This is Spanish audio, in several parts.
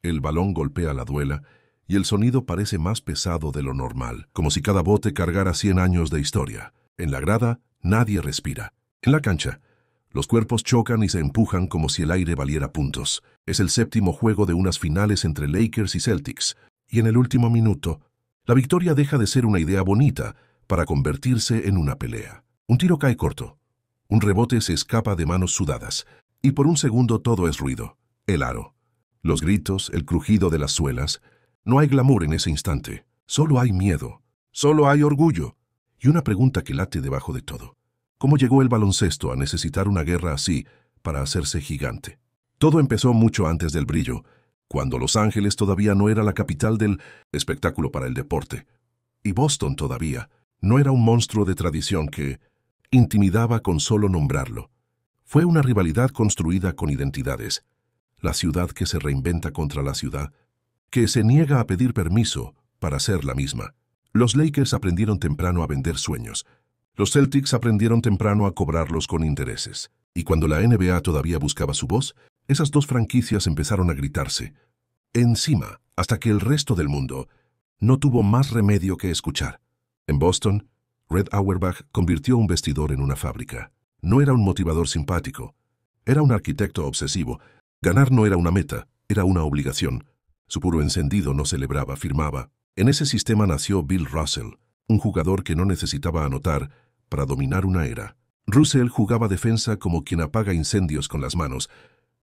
El balón golpea la duela y el sonido parece más pesado de lo normal, como si cada bote cargara 100 años de historia. En la grada, nadie respira. En la cancha, los cuerpos chocan y se empujan como si el aire valiera puntos. Es el séptimo juego de unas finales entre Lakers y Celtics, y en el último minuto, la victoria deja de ser una idea bonita para convertirse en una pelea. Un tiro cae corto. Un rebote se escapa de manos sudadas, y por un segundo todo es ruido. El aro. Los gritos, el crujido de las suelas. No hay glamour en ese instante. Solo hay miedo. Solo hay orgullo. Y una pregunta que late debajo de todo. ¿Cómo llegó el baloncesto a necesitar una guerra así para hacerse gigante? Todo empezó mucho antes del brillo, cuando Los Ángeles todavía no era la capital del espectáculo para el deporte. Y Boston todavía no era un monstruo de tradición que intimidaba con solo nombrarlo. Fue una rivalidad construida con identidades. La ciudad que se reinventa contra la ciudad, que se niega a pedir permiso para ser la misma. Los Lakers aprendieron temprano a vender sueños. Los Celtics aprendieron temprano a cobrarlos con intereses. Y cuando la NBA todavía buscaba su voz, esas dos franquicias empezaron a gritarse encima, hasta que el resto del mundo no tuvo más remedio que escuchar. En Boston, Red Auerbach convirtió un vestidor en una fábrica. No era un motivador simpático. Era un arquitecto obsesivo. Ganar no era una meta, era una obligación. Su puro encendido no celebraba, firmaba. En ese sistema nació Bill Russell, un jugador que no necesitaba anotar para dominar una era. Russell jugaba defensa como quien apaga incendios con las manos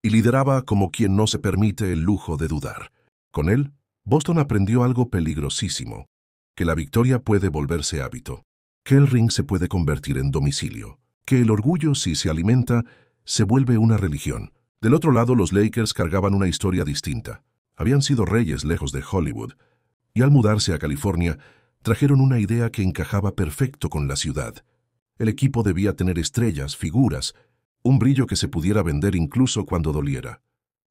y lideraba como quien no se permite el lujo de dudar. Con él, Boston aprendió algo peligrosísimo, que la victoria puede volverse hábito, que el ring se puede convertir en domicilio, que el orgullo, si se alimenta, se vuelve una religión. Del otro lado, los Lakers cargaban una historia distinta. Habían sido reyes lejos de Hollywood, y al mudarse a California, trajeron una idea que encajaba perfecto con la ciudad. El equipo debía tener estrellas, figuras, un brillo que se pudiera vender incluso cuando doliera.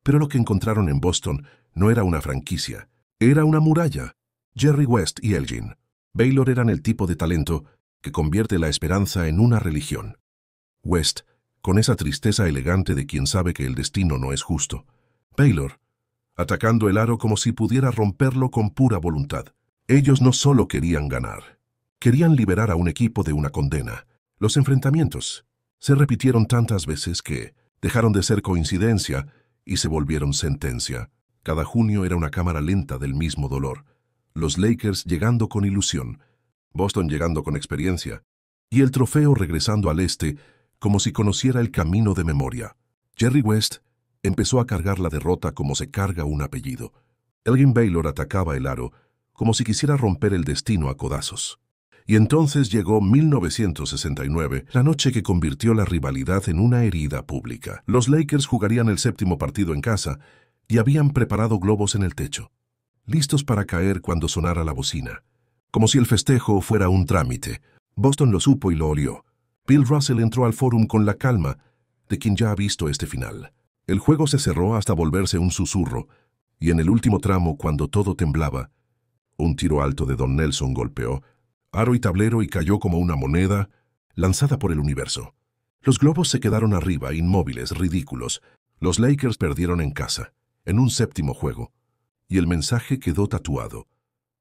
Pero lo que encontraron en Boston no era una franquicia, era una muralla. Jerry West y Elgin Baylor eran el tipo de talento que convierte la esperanza en una religión. West, con esa tristeza elegante de quien sabe que el destino no es justo. Baylor, atacando el aro como si pudiera romperlo con pura voluntad. Ellos no solo querían ganar, querían liberar a un equipo de una condena. Los enfrentamientos se repitieron tantas veces que dejaron de ser coincidencia y se volvieron sentencia. Cada junio era una cámara lenta del mismo dolor. Los Lakers llegando con ilusión, Boston llegando con experiencia, y el trofeo regresando al este como si conociera el camino de memoria. Jerry West empezó a cargar la derrota como se carga un apellido. Elgin Baylor atacaba el aro como si quisiera romper el destino a codazos. Y entonces llegó 1969, la noche que convirtió la rivalidad en una herida pública. Los Lakers jugarían el séptimo partido en casa y habían preparado globos en el techo, listos para caer cuando sonara la bocina, como si el festejo fuera un trámite. Boston lo supo y lo olió. Bill Russell entró al fórum con la calma de quien ya ha visto este final. El juego se cerró hasta volverse un susurro, y en el último tramo, cuando todo temblaba, un tiro alto de Don Nelson golpeó aro y tablero y cayó como una moneda lanzada por el universo. Los globos se quedaron arriba, inmóviles, ridículos. Los Lakers perdieron en casa, en un séptimo juego, y el mensaje quedó tatuado.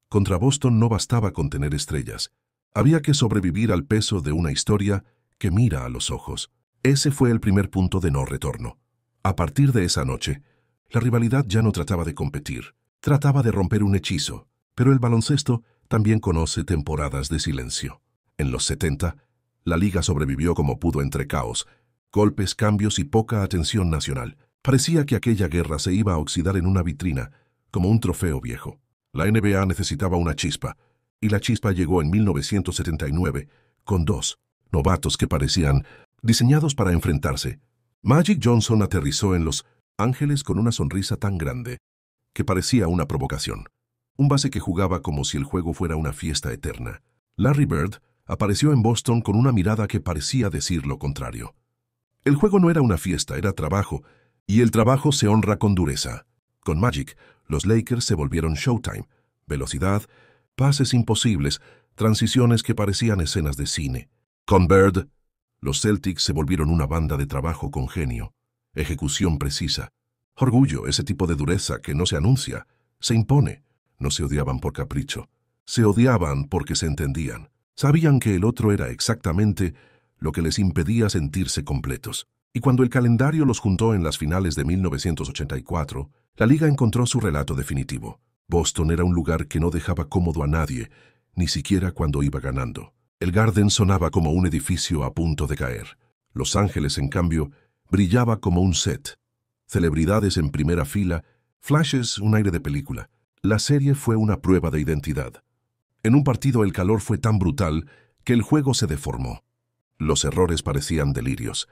Contra Boston no bastaba con tener estrellas. Había que sobrevivir al peso de una historia que mira a los ojos. Ese fue el primer punto de no retorno. A partir de esa noche, la rivalidad ya no trataba de competir, trataba de romper un hechizo, pero el baloncesto también conoce temporadas de silencio. En los 70, la liga sobrevivió como pudo entre caos, golpes, cambios y poca atención nacional. Parecía que aquella guerra se iba a oxidar en una vitrina, como un trofeo viejo. La NBA necesitaba una chispa, y la chispa llegó en 1979, con dos novatos que parecían diseñados para enfrentarse. Magic Johnson aterrizó en Los Ángeles con una sonrisa tan grande que parecía una provocación. Un base que jugaba como si el juego fuera una fiesta eterna. Larry Bird apareció en Boston con una mirada que parecía decir lo contrario. El juego no era una fiesta, era trabajo, y el trabajo se honra con dureza. Con Magic, los Lakers se volvieron Showtime. Velocidad, pases imposibles, transiciones que parecían escenas de cine. Con Bird, los Celtics se volvieron una banda de trabajo con genio, ejecución precisa. Orgullo, ese tipo de dureza que no se anuncia, se impone. No se odiaban por capricho. Se odiaban porque se entendían. Sabían que el otro era exactamente lo que les impedía sentirse completos. Y cuando el calendario los juntó en las finales de 1984, la liga encontró su relato definitivo. Boston era un lugar que no dejaba cómodo a nadie, ni siquiera cuando iba ganando. El Garden sonaba como un edificio a punto de caer. Los Ángeles, en cambio, brillaba como un set. Celebridades en primera fila, flashes, un aire de película. La serie fue una prueba de identidad. En un partido el calor fue tan brutal que el juego se deformó. Los errores parecían delirios.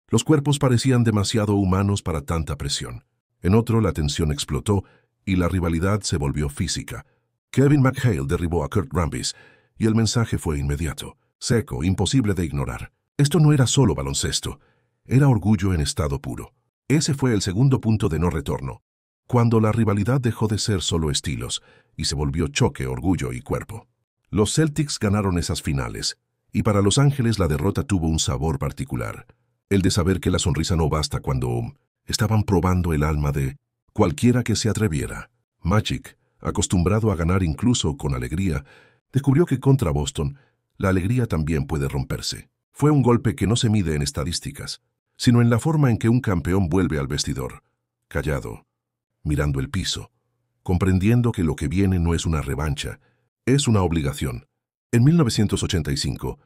Los cuerpos parecían demasiado humanos para tanta presión. En otro la tensión explotó y la rivalidad se volvió física. Kevin McHale derribó a Kurt Rambis y el mensaje fue inmediato, seco, imposible de ignorar. Esto no era solo baloncesto, era orgullo en estado puro. Ese fue el segundo punto de no retorno, cuando la rivalidad dejó de ser solo estilos y se volvió choque, orgullo y cuerpo. Los Celtics ganaron esas finales, y para Los Ángeles la derrota tuvo un sabor particular. El de saber que la sonrisa no basta cuando estaban probando el alma de cualquiera que se atreviera. Magic, acostumbrado a ganar incluso con alegría, descubrió que contra Boston la alegría también puede romperse. Fue un golpe que no se mide en estadísticas, sino en la forma en que un campeón vuelve al vestidor, callado, mirando el piso, comprendiendo que lo que viene no es una revancha, es una obligación. En 1985,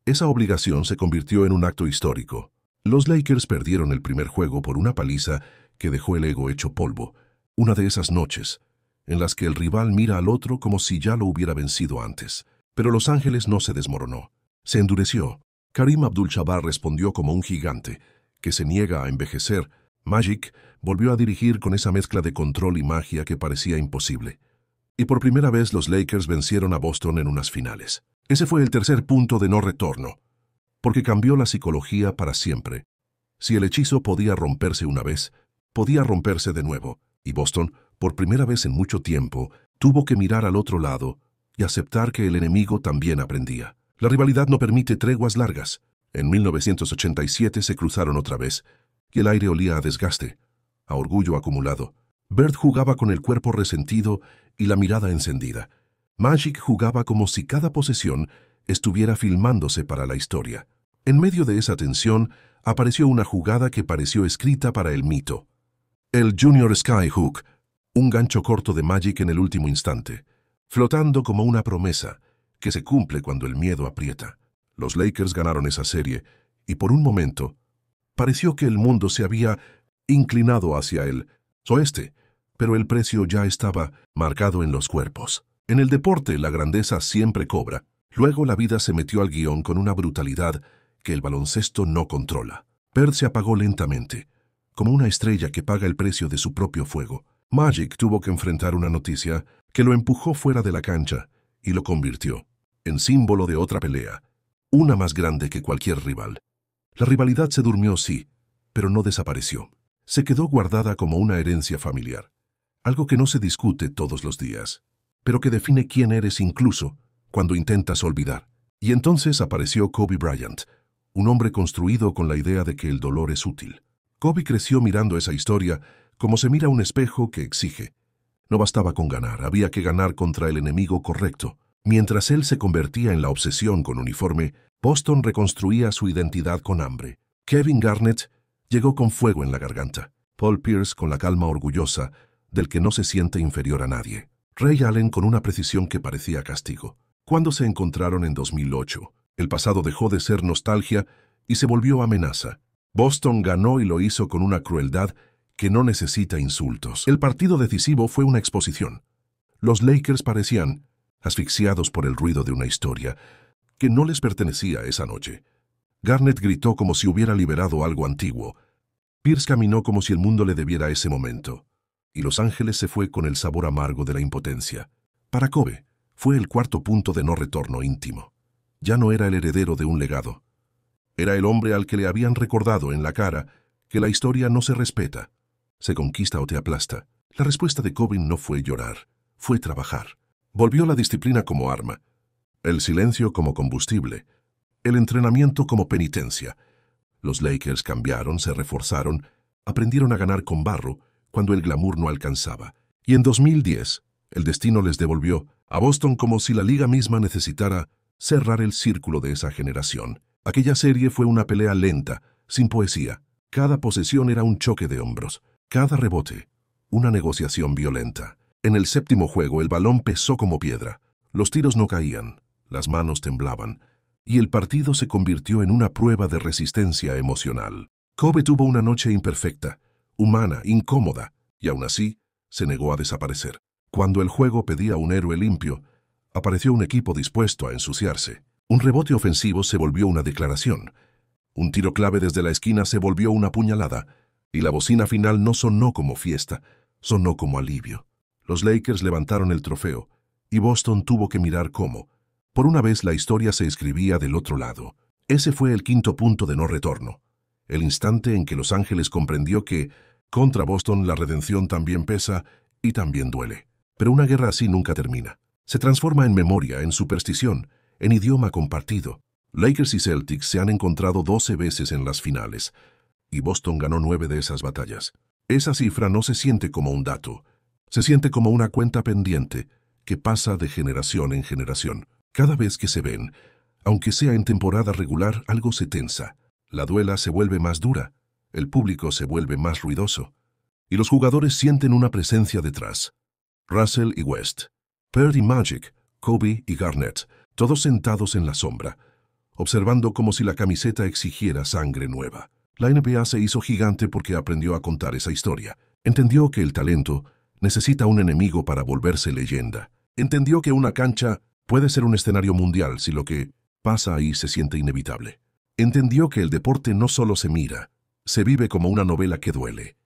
esa obligación se convirtió en un acto histórico. Los Lakers perdieron el primer juego por una paliza que dejó el ego hecho polvo, una de esas noches en las que el rival mira al otro como si ya lo hubiera vencido antes. Pero Los Ángeles no se desmoronó, se endureció. Kareem Abdul-Jabbar respondió como un gigante que se niega a envejecer. Magic volvió a dirigir con esa mezcla de control y magia que parecía imposible. Y por primera vez los Lakers vencieron a Boston en unas finales. Ese fue el tercer punto de no retorno, porque cambió la psicología para siempre. Si el hechizo podía romperse una vez, podía romperse de nuevo, y Boston, por primera vez en mucho tiempo, tuvo que mirar al otro lado y aceptar que el enemigo también aprendía. La rivalidad no permite treguas largas. En 1987 se cruzaron otra vez, y el aire olía a desgaste, a orgullo acumulado. Bird jugaba con el cuerpo resentido y la mirada encendida. Magic jugaba como si cada posesión estuviera filmándose para la historia. En medio de esa tensión, apareció una jugada que pareció escrita para el mito. El Junior Skyhook, un gancho corto de Magic en el último instante, flotando como una promesa que se cumple cuando el miedo aprieta. Los Lakers ganaron esa serie y por un momento pareció que el mundo se había inclinado hacia el oeste, pero el precio ya estaba marcado en los cuerpos. En el deporte la grandeza siempre cobra. Luego la vida se metió al guión con una brutalidad que el baloncesto no controla. Bird se apagó lentamente, como una estrella que paga el precio de su propio fuego. Magic tuvo que enfrentar una noticia que lo empujó fuera de la cancha y lo convirtió en símbolo de otra pelea, una más grande que cualquier rival. La rivalidad se durmió, sí, pero no desapareció. Se quedó guardada como una herencia familiar, algo que no se discute todos los días, pero que define quién eres incluso cuando intentas olvidar. Y entonces apareció Kobe Bryant, un hombre construido con la idea de que el dolor es útil. Kobe creció mirando esa historia como se mira un espejo que exige. No bastaba con ganar, había que ganar contra el enemigo correcto. Mientras él se convertía en la obsesión con uniforme, Boston reconstruía su identidad con hambre. Kevin Garnett llegó con fuego en la garganta. Paul Pierce con la calma orgullosa del que no se siente inferior a nadie. Ray Allen con una precisión que parecía castigo. Cuando se encontraron en 2008, el pasado dejó de ser nostalgia y se volvió amenaza. Boston ganó y lo hizo con una crueldad que no necesita insultos. El partido decisivo fue una exposición. Los Lakers parecían asfixiados por el ruido de una historia que no les pertenecía esa noche. Garnett gritó como si hubiera liberado algo antiguo. Pierce caminó como si el mundo le debiera ese momento. Y Los Ángeles se fue con el sabor amargo de la impotencia. Para Kobe, fue el cuarto punto de no retorno íntimo. Ya no era el heredero de un legado. Era el hombre al que le habían recordado en la cara que la historia no se respeta, se conquista o te aplasta. La respuesta de Kobe no fue llorar, fue trabajar. Volvió la disciplina como arma, el silencio como combustible, el entrenamiento como penitencia. Los Lakers cambiaron, se reforzaron, aprendieron a ganar con barro, cuando el glamour no alcanzaba. Y en 2010, el destino les devolvió a Boston como si la liga misma necesitara cerrar el círculo de esa generación. Aquella serie fue una pelea lenta, sin poesía. Cada posesión era un choque de hombros, cada rebote, una negociación violenta. En el séptimo juego el balón pesó como piedra. Los tiros no caían, las manos temblaban, y el partido se convirtió en una prueba de resistencia emocional. Kobe tuvo una noche imperfecta, humana, incómoda, y aún así se negó a desaparecer. Cuando el juego pedía un héroe limpio, apareció un equipo dispuesto a ensuciarse. Un rebote ofensivo se volvió una declaración. Un tiro clave desde la esquina se volvió una puñalada, y la bocina final no sonó como fiesta, sonó como alivio. Los Lakers levantaron el trofeo, y Boston tuvo que mirar cómo. Por una vez la historia se escribía del otro lado. Ese fue el quinto punto de no retorno. El instante en que Los Ángeles comprendió que, contra Boston, la redención también pesa y también duele. Pero una guerra así nunca termina. Se transforma en memoria, en superstición, en idioma compartido. Lakers y Celtics se han encontrado 12 veces en las finales, y Boston ganó 9 de esas batallas. Esa cifra no se siente como un dato, se siente como una cuenta pendiente que pasa de generación en generación. Cada vez que se ven, aunque sea en temporada regular, algo se tensa. La duela se vuelve más dura, el público se vuelve más ruidoso, y los jugadores sienten una presencia detrás. Russell y West, Bird y Magic, Kobe y Garnett, todos sentados en la sombra, observando como si la camiseta exigiera sangre nueva. La NBA se hizo gigante porque aprendió a contar esa historia. Entendió que el talento necesita un enemigo para volverse leyenda. Entendió que una cancha puede ser un escenario mundial si lo que pasa ahí se siente inevitable. Entendió que el deporte no solo se mira, se vive como una novela que duele.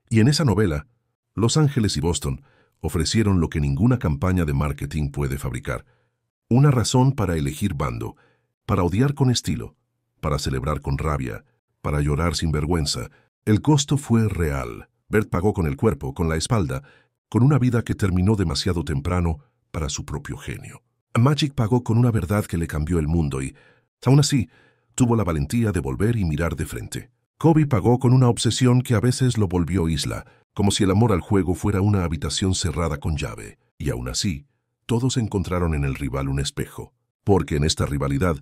Y en esa novela, Los Ángeles y Boston ofrecieron lo que ninguna campaña de marketing puede fabricar. Una razón para elegir bando, para odiar con estilo, para celebrar con rabia, para llorar sin vergüenza. El costo fue real. Bird pagó con el cuerpo, con la espalda, con una vida que terminó demasiado temprano para su propio genio. Magic pagó con una verdad que le cambió el mundo y, aún así, tuvo la valentía de volver y mirar de frente. Kobe pagó con una obsesión que a veces lo volvió isla, como si el amor al juego fuera una habitación cerrada con llave. Y aún así, todos encontraron en el rival un espejo, porque en esta rivalidad,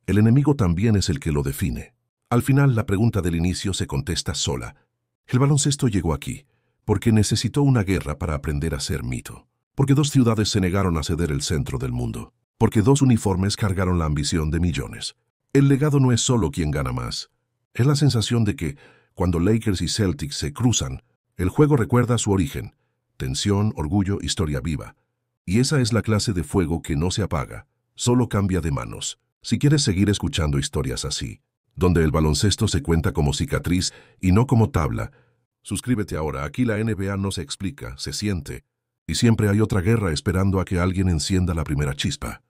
el enemigo también es el que lo define. Al final, la pregunta del inicio se contesta sola. El baloncesto llegó aquí, porque necesitó una guerra para aprender a ser mito. Porque 2 ciudades se negaron a ceder el centro del mundo. Porque 2 uniformes cargaron la ambición de millones. El legado no es solo quien gana más. Es la sensación de que, cuando Lakers y Celtics se cruzan, el juego recuerda su origen. Tensión, orgullo, historia viva. Y esa es la clase de fuego que no se apaga, solo cambia de manos. Si quieres seguir escuchando historias así, donde el baloncesto se cuenta como cicatriz y no como tabla, suscríbete ahora. Aquí la NBA no se explica, se siente. Y siempre hay otra guerra esperando a que alguien encienda la primera chispa.